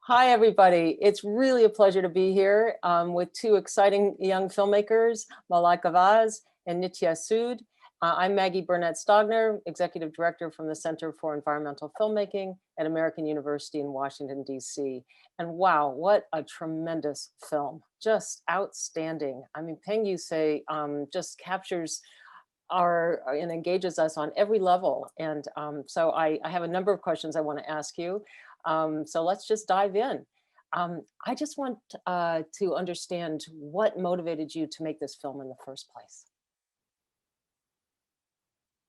Hi, everybody. It's really a pleasure to be here with two exciting young filmmakers, Malaika and Nitye Sood. I'm Maggie Burnette Stogner, Executive Director from the Center for Environmental Filmmaking at American University in Washington, D.C. And wow, what a tremendous film. Just outstanding. I mean, Peng Yu Sai just captures and engages us on every level. And so I have a number of questions I want to ask you. So let's just dive in. I just want to understand what motivated you to make this film in the first place.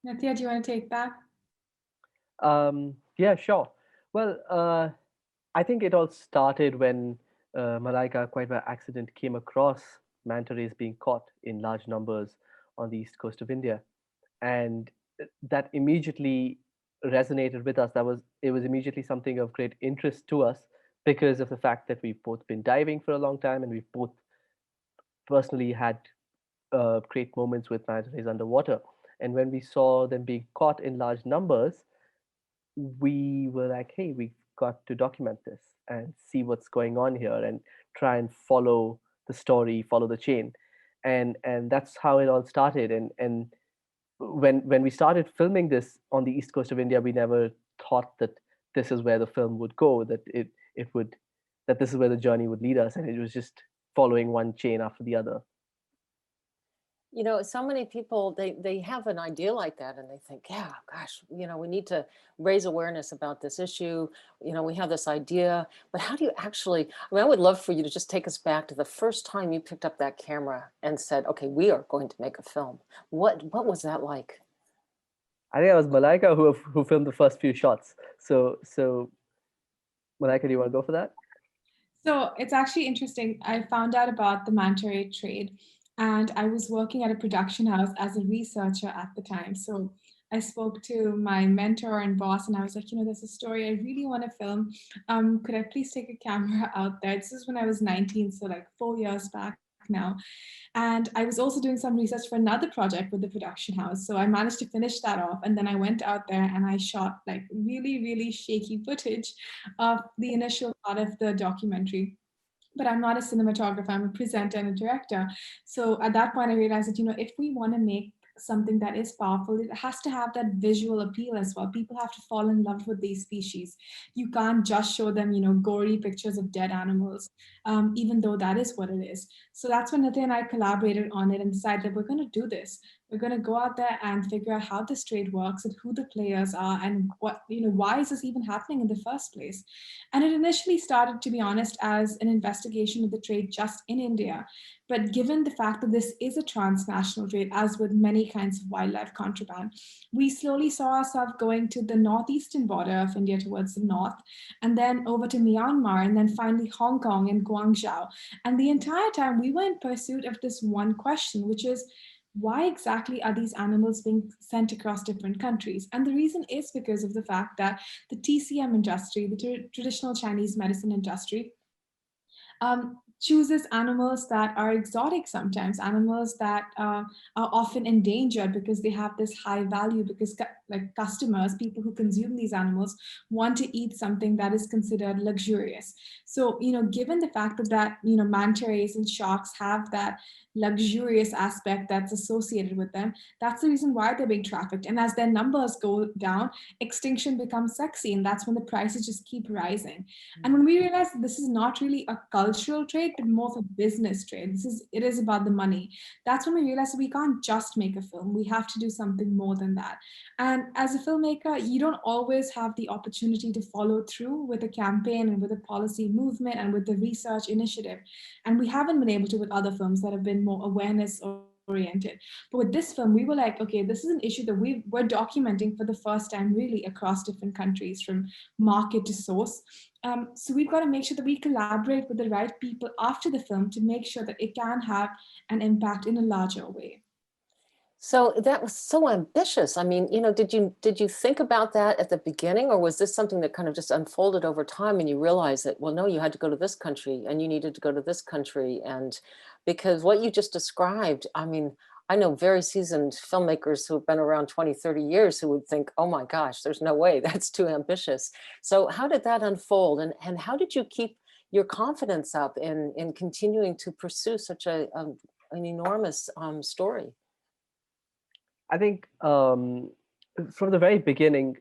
Nitye, do you want to take that? Yeah, sure. Well, I think it all started when Malaika, quite by accident, came across manta rays being caught in large numbers on the east coast of India, and that immediately resonated with us. It was immediately something of great interest to us because of the fact that we've both been diving for a long time, and we've both personally had great moments with manta rays underwater. And when we saw them being caught in large numbers, we were like, hey, we've got to document this and see what's going on here and try and follow the story, follow the chain. And that's how it all started. And when we started filming this on the east coast of India, we never thought that this is where the film would go, it would that this is where the journey would lead us. And it was just following one chain after the other. You know, so many people, they have an idea like that and they think, yeah, gosh, you know, we need to raise awareness about this issue. You know, we have this idea, but how do you actually, I mean, I would love for you to just take us back to the first time you picked up that camera and said, okay, we are going to make a film. What was that like? I think it was Malaika who filmed the first few shots. So Malaika, do you want to go for that? So it's actually interesting. I found out about the manta ray trade, and I was working at a production house as a researcher at the time. So I spoke to my mentor and boss, and I was like, there's a story I really want to film. Could I please take a camera out there? This is when I was 19, so like 4 years back now. And I was also doing some research for another project with the production house. So I managed to finish that off. And then I went out there and I shot like really, really shaky footage of the initial part of the documentary. But I'm not a cinematographer, I'm a presenter and a director. So at that point, I realized that, if we want to make something that is powerful, it has to have that visual appeal as well. People have to fall in love with these species. You can't just show them, gory pictures of dead animals, even though that is what it is. So that's when Nitye and I collaborated on it and decided that we're going to do this. We're going to go out there and figure out how this trade works and who the players are and why is this even happening in the first place. And it initially started, to be honest, as an investigation of the trade just in India. But given the fact that this is a transnational trade, as with many kinds of wildlife contraband, we slowly saw ourselves going to the northeastern border of India towards the north, and then over to Myanmar, and then finally Hong Kong and Guangzhou. And the entire time we were in pursuit of this one question, which is, why exactly are these animals being sent across different countries? And the reason is because of the fact that the TCM industry, the traditional Chinese medicine industry, chooses animals that are exotic sometimes, animals that are often endangered because they have this high value, because like customers, people who consume these animals want to eat something that is considered luxurious. So, given the fact that, manta rays and sharks have that luxurious aspect that's associated with them, that's the reason why they're being trafficked. And as their numbers go down, extinction becomes sexy, and that's when the prices just keep rising. And when we realized that this is not really a cultural trade, but more of a business trade, it is about the money. That's when we realized that we can't just make a film. We have to do something more than that. And as a filmmaker, you don't always have the opportunity to follow through with a campaign and with a policy movement and with the research initiative. And we haven't been able to with other films that have been more awareness oriented. But with this film, we were like, okay, this is an issue that we're documenting for the first time really across different countries, from market to source. So we've got to make sure that we collaborate with the right people after the film to make sure that it can have an impact in a larger way. So that was so ambitious. I mean, did you think about that at the beginning, or was this something that kind of just unfolded over time and you realized that, well, no, you had to go to this country and you needed to go to this country? And because what you just described, I mean, I know very seasoned filmmakers who have been around 20, 30 years who would think, oh my gosh, there's no way, that's too ambitious. So how did that unfold? And how did you keep your confidence up in continuing to pursue such an enormous story? I think from the very beginning,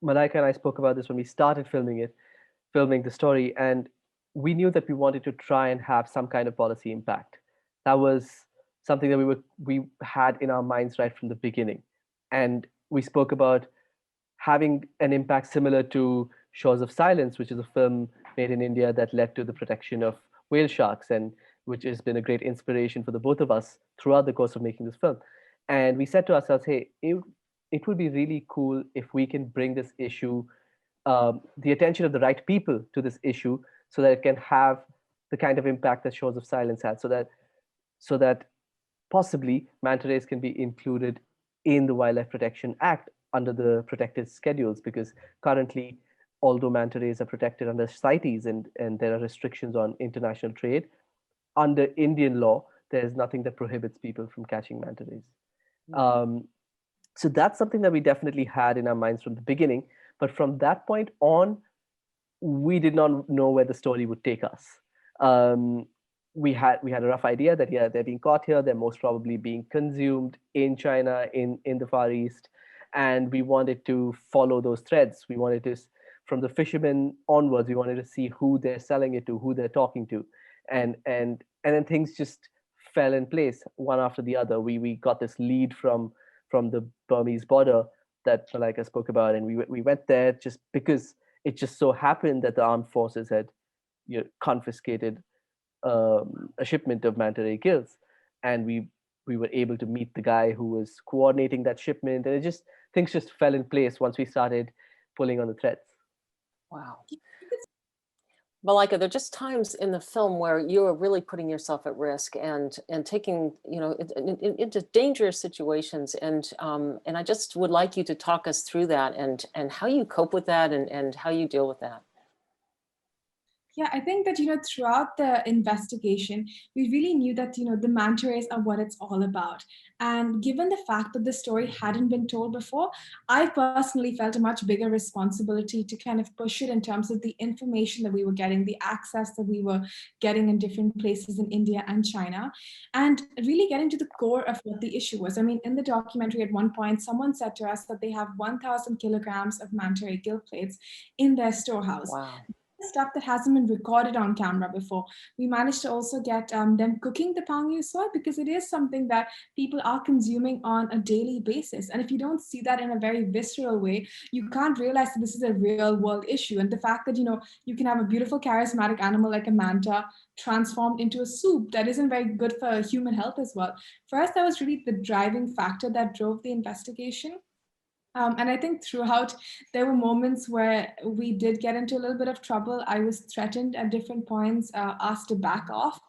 Malaika and I spoke about this when we started filming the story, and we knew that we wanted to try and have some kind of policy impact. That was something that we had in our minds right from the beginning, and we spoke about having an impact similar to Shores of Silence, which is a film made in India that led to the protection of whale sharks, and which has been a great inspiration for the both of us throughout the course of making this film. And we said to ourselves, hey, it would be really cool if we can bring this issue, the attention of the right people to this issue, so that it can have the kind of impact that Shores of Silence had, so that possibly manta rays can be included in the Wildlife Protection Act under the protected schedules, because currently, although manta rays are protected under CITES and there are restrictions on international trade, under Indian law, there is nothing that prohibits people from catching manta rays. So that's something that we definitely had in our minds from the beginning. But from that point on, we did not know where the story would take us. We had a rough idea that, yeah, they're being caught here, they're most probably being consumed in China, in the Far East, and we wanted to follow those threads. We wanted to, from the fishermen onwards, we wanted to see who they're selling it to, who they're talking to, and then things just fell in place one after the other. We got this lead from the Burmese border that Malaika spoke about, and we went there just because it just so happened that the armed forces had, confiscated a shipment of manta ray gills, and we were able to meet the guy who was coordinating that shipment, and things just fell in place once we started pulling on the threads. Wow. Malaika, there are just times in the film where you are really putting yourself at risk and taking, into dangerous situations, and I just would like you to talk us through that and how you cope with that and how you deal with that. Yeah, I think that, throughout the investigation, we really knew that, the manta rays are what it's all about. And given the fact that the story hadn't been told before, I personally felt a much bigger responsibility to kind of push it in terms of the information that we were getting, the access that we were getting in different places in India and China, and really getting to the core of what the issue was. I mean, in the documentary at one point, someone said to us that they have 1,000 kilograms of manta ray gill plates in their storehouse. Wow. Stuff that hasn't been recorded on camera before. We managed to also get them cooking the Peng Yu Sai, because it is something that people are consuming on a daily basis. And if you don't see that in a very visceral way, you can't realize that this is a real world issue. And the fact that, you can have a beautiful charismatic animal like a manta transformed into a soup that isn't very good for human health as well. For us, that was really the driving factor that drove the investigation. And I think throughout, there were moments where we did get into a little bit of trouble. I was threatened at different points, asked to back off.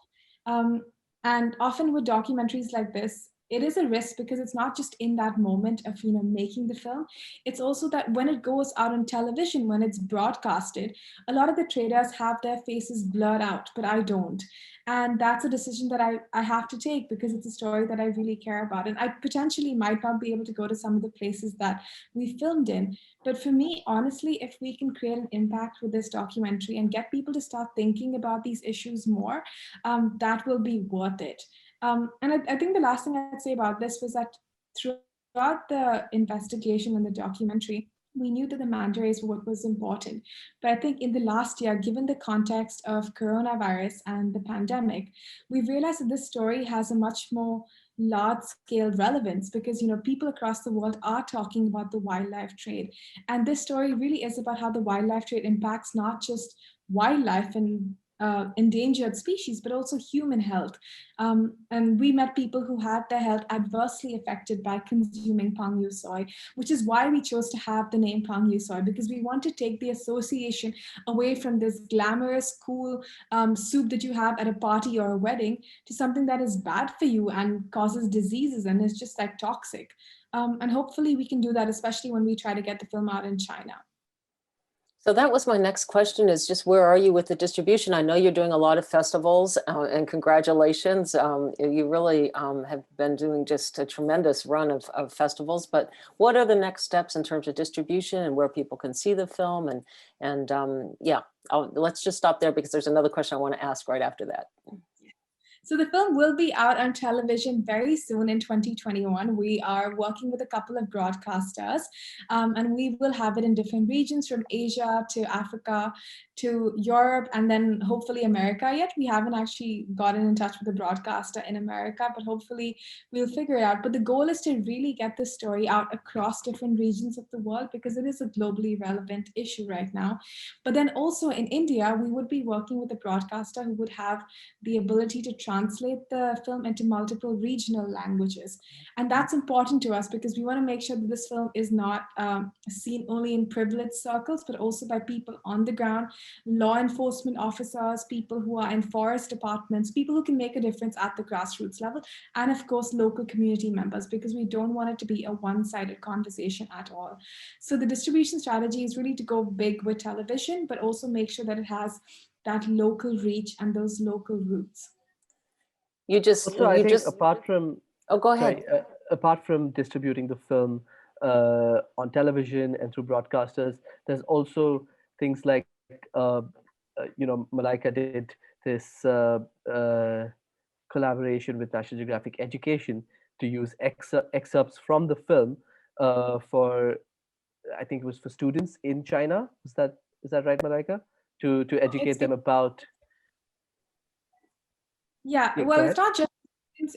And often with documentaries like this, it is a risk because it's not just in that moment of, making the film. It's also that when it goes out on television, when it's broadcasted, a lot of the traders have their faces blurred out, but I don't. And that's a decision that I have to take because it's a story that I really care about. And I potentially might not be able to go to some of the places that we filmed in. But for me, honestly, if we can create an impact with this documentary and get people to start thinking about these issues more, that will be worth it. And I think the last thing I'd say about this was that throughout the investigation and the documentary, we knew that the manta rays were what was important. But I think in the last year, given the context of coronavirus and the pandemic, we've realized that this story has a much more large-scale relevance because people across the world are talking about the wildlife trade. And this story really is about how the wildlife trade impacts not just wildlife and endangered species, but also human health. And we met people who had their health adversely affected by consuming Peng Yu Sai, which is why we chose to have the name Peng Yu Sai, because we want to take the association away from this glamorous, cool soup that you have at a party or a wedding to something that is bad for you and causes diseases and is just like toxic. And hopefully we can do that, especially when we try to get the film out in China. So that was my next question, is just where are you with the distribution? I know you're doing a lot of festivals, and congratulations. You really have been doing just a tremendous run of festivals, but what are the next steps in terms of distribution and where people can see the film? And yeah, let's just stop there because there's another question I want to ask right after that. So the film will be out on television very soon in 2021. We are working with a couple of broadcasters, and we will have it in different regions from Asia to Africa to Europe and then hopefully America. Yet we haven't actually gotten in touch with a broadcaster in America, but hopefully we'll figure it out. But the goal is to really get the story out across different regions of the world because it is a globally relevant issue right now. But then also in India, we would be working with a broadcaster who would have the ability to translate the film into multiple regional languages. And that's important to us because we want to make sure that this film is not seen only in privileged circles, but also by people on the ground, law enforcement officers, people who are in forest departments, people who can make a difference at the grassroots level, and of course, local community members, because we don't want it to be a one-sided conversation at all. So the distribution strategy is really to go big with television, but also make sure that it has that local reach and those local roots. Also, I think apart from, oh, go ahead. sorry, apart from distributing the film on television and through broadcasters, there's also things like, Malaika did this collaboration with National Geographic Education to use excerpts from the film for, I think it was for students in China. Is that right, Malaika? To educate them about. Yeah, well, it's not just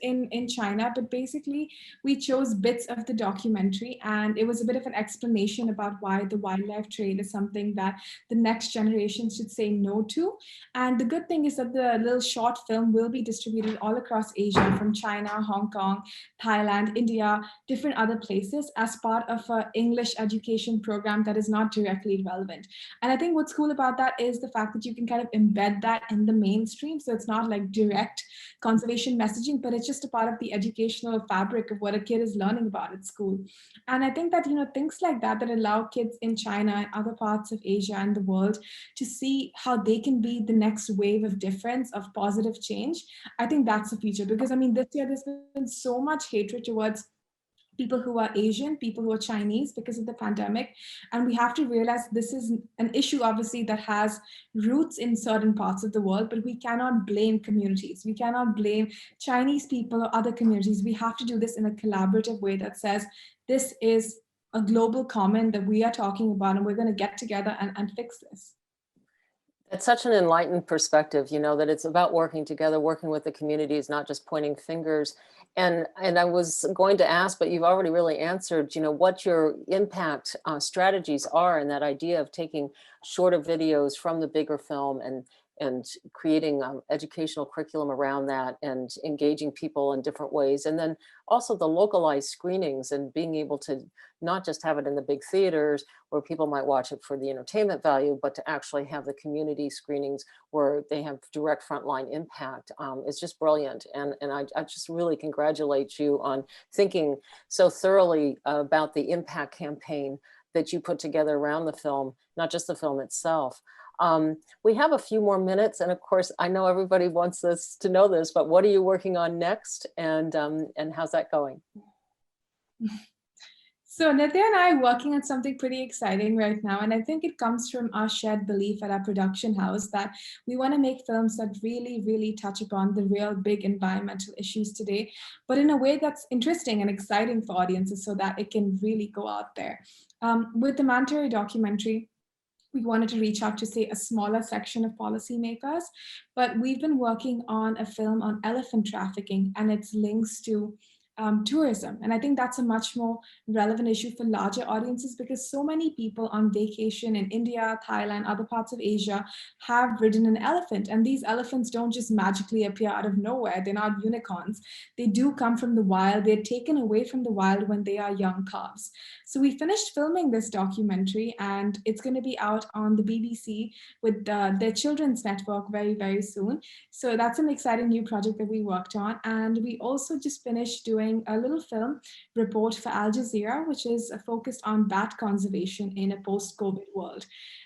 in China, but basically we chose bits of the documentary and it was a bit of an explanation about why the wildlife trade is something that the next generation should say no to. And the good thing is that the little short film will be distributed all across Asia, from China, Hong Kong, Thailand, India, different other places as part of an English education program that is not directly relevant. And I think what's cool about that is the fact that you can kind of embed that in the mainstream. So it's not like direct conservation messaging, but it's just a part of the educational fabric of what a kid is learning about at school. And I think that, things like that allow kids in China and other parts of Asia and the world to see how they can be the next wave of difference, of positive change. I think that's the future, because this year there's been so much hatred towards people who are Asian, people who are Chinese because of the pandemic. And we have to realize this is an issue, obviously, that has roots in certain parts of the world, but we cannot blame communities. We cannot blame Chinese people or other communities. We have to do this in a collaborative way that says, this is a global common that we are talking about, and we're going to get together and fix this. It's such an enlightened perspective, that it's about working together, working with the communities, not just pointing fingers. And I was going to ask, but you've already really answered, what your impact strategies are, and that idea of taking shorter videos from the bigger film and creating educational curriculum around that and engaging people in different ways. And then also the localized screenings and being able to not just have it in the big theaters where people might watch it for the entertainment value, but to actually have the community screenings where they have direct frontline impact. It's just brilliant. And I just really congratulate you on thinking so thoroughly about the impact campaign that you put together around the film, not just the film itself. We have a few more minutes, and of course, I know everybody wants us to know this, but what are you working on next, and how's that going? So Nitye and I are working on something pretty exciting right now, and I think it comes from our shared belief at our production house that we want to make films that really, really touch upon the real big environmental issues today, but in a way that's interesting and exciting for audiences so that it can really go out there. With the Manta Ray documentary, we wanted to reach out to, say, a smaller section of policymakers, but we've been working on a film on elephant trafficking and its links to tourism. And I think that's a much more relevant issue for larger audiences because so many people on vacation in India, Thailand, other parts of Asia have ridden an elephant. And these elephants don't just magically appear out of nowhere. They're not unicorns. They do come from the wild. They're taken away from the wild when they are young calves. So we finished filming this documentary, and it's going to be out on the BBC with their children's network very, very soon. So that's an exciting new project that we worked on. And we also just finished doing a little film report for Al Jazeera, which is focused on bat conservation in a post-COVID world.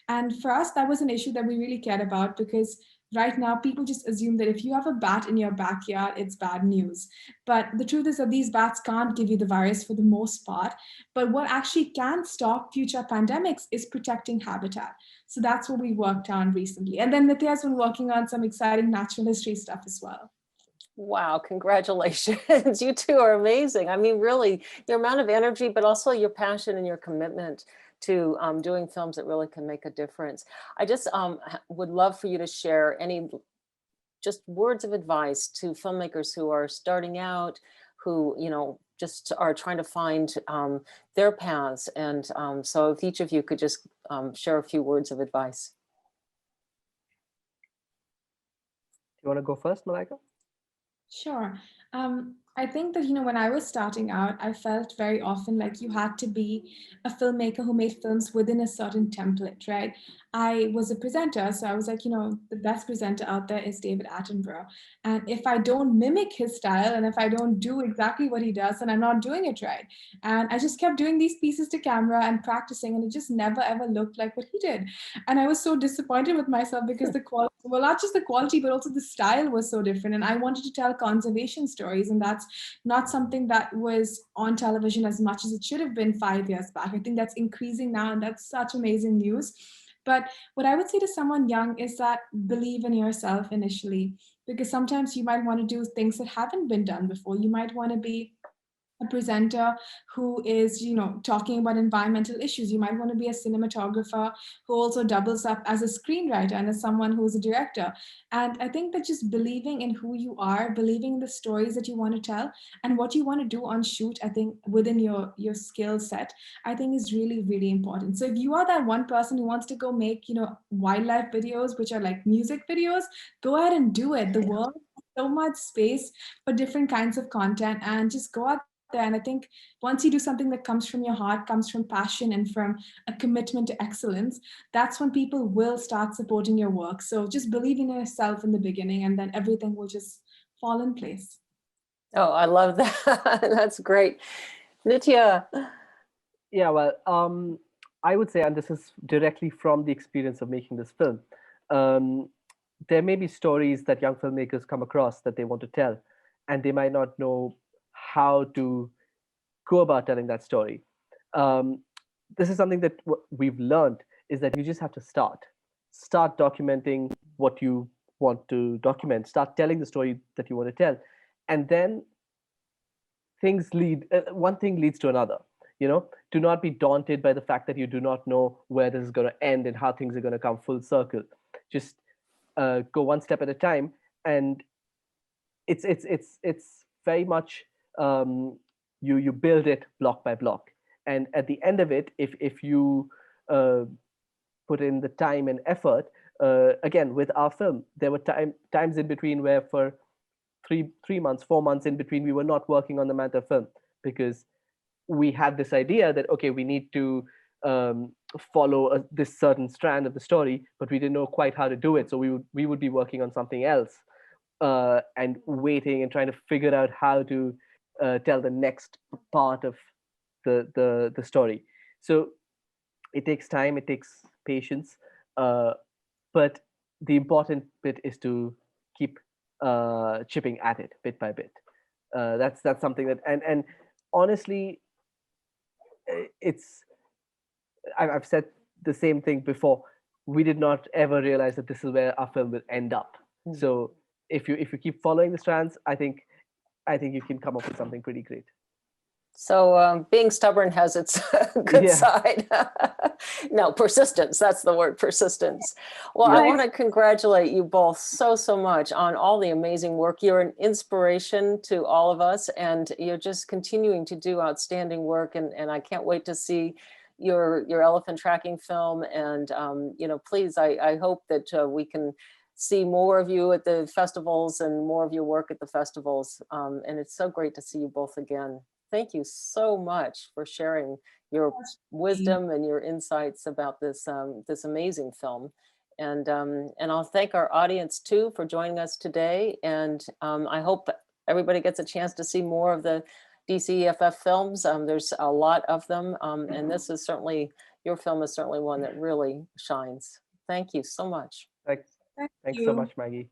And for us, that was an issue that we really cared about, because right now people just assume that if you have a bat in your backyard, it's bad news. But the truth is that these bats can't give you the virus for the most part. But what actually can stop future pandemics is protecting habitat. So that's what we worked on recently. And then Nitye has been working on some exciting natural history stuff as well. Wow, congratulations. You two are amazing. I mean, really, your amount of energy, but also your passion and your commitment to doing films that really can make a difference. I just would love for you to share any just words of advice to filmmakers who are starting out, who, you know, just are trying to find their paths. And so if each of you could just share a few words of advice. You want to go first, Malaika? Sure. I think that, when I was starting out, I felt very often like you had to be a filmmaker who made films within a certain template, right? I was a presenter, so I was like, the best presenter out there is David Attenborough. And if I don't mimic his style, and if I don't do exactly what he does, then I'm not doing it right. And I just kept doing these pieces to camera and practicing, and it just never ever looked like what he did. And I was so disappointed with myself, because the quality, well, not just the quality, but also the style was so different. And I wanted to tell conservation stories, and that's not something that was on television as much as it should have been 5 years back. I think that's increasing now, and that's such amazing news. But what I would say to someone young is that believe in yourself initially, because sometimes you might want to do things that haven't been done before. You might want to be a presenter who is, talking about environmental issues. You might want to be a cinematographer who also doubles up as a screenwriter and as someone who's a director. And I think that just believing in who you are, believing in the stories that you want to tell and what you want to do on shoot, I think within your skill set, I think is really, really important. So if you are that one person who wants to go make, wildlife videos, which are like music videos, go ahead and do it. The world has so much space for different kinds of content, and just go out there. And I think once you do something that comes from your heart, comes from passion and from a commitment to excellence, that's when people will start supporting your work. So just believe in yourself in the beginning, and then everything will just fall in place. Oh, I love that. That's great. Nitya. Yeah, well, I would say, and this is directly from the experience of making this film, there may be stories that young filmmakers come across that they want to tell, and they might not know how to go about telling that story. This is something that we've learned, is that you just have to start documenting what you want to document, start telling the story that you want to tell, and then one thing leads to another. Do not be daunted by the fact that you do not know where this is going to end and how things are going to come full circle. Just go one step at a time, and it's very much you build it block by block, and at the end of it, if you put in the time and effort, again with our film, there were times in between where for 3 months, 4 months in between, we were not working on the Manta film, because we had this idea that, okay, we need to follow this certain strand of the story, but we didn't know quite how to do it. So we would be working on something else, and waiting and trying to figure out how to tell the next part of the story. So it takes time, it takes patience, but the important bit is to keep chipping at it bit by bit. That's something that, and honestly, I've said the same thing before. We did not ever realize that this is where our film will end up. Mm. So if you keep following the strands, I think you can come up with something pretty great. So being stubborn has its good side. No, persistence, that's the word, persistence. Well, I want to congratulate you both so much on all the amazing work. You're an inspiration to all of us, and you're just continuing to do outstanding work. And I can't wait to see your elephant tracking film. And, please, I hope that we can see more of you at the festivals and more of your work at the festivals. And it's so great to see you both again. Thank you so much for sharing your wisdom and your insights about this this amazing film. And I'll thank our audience too for joining us today. And I hope everybody gets a chance to see more of the DCEFF films. There's a lot of them, and this is certainly, your film is certainly one that really shines. Thank you so much. Thanks, Thank thanks so you. much, Maggie.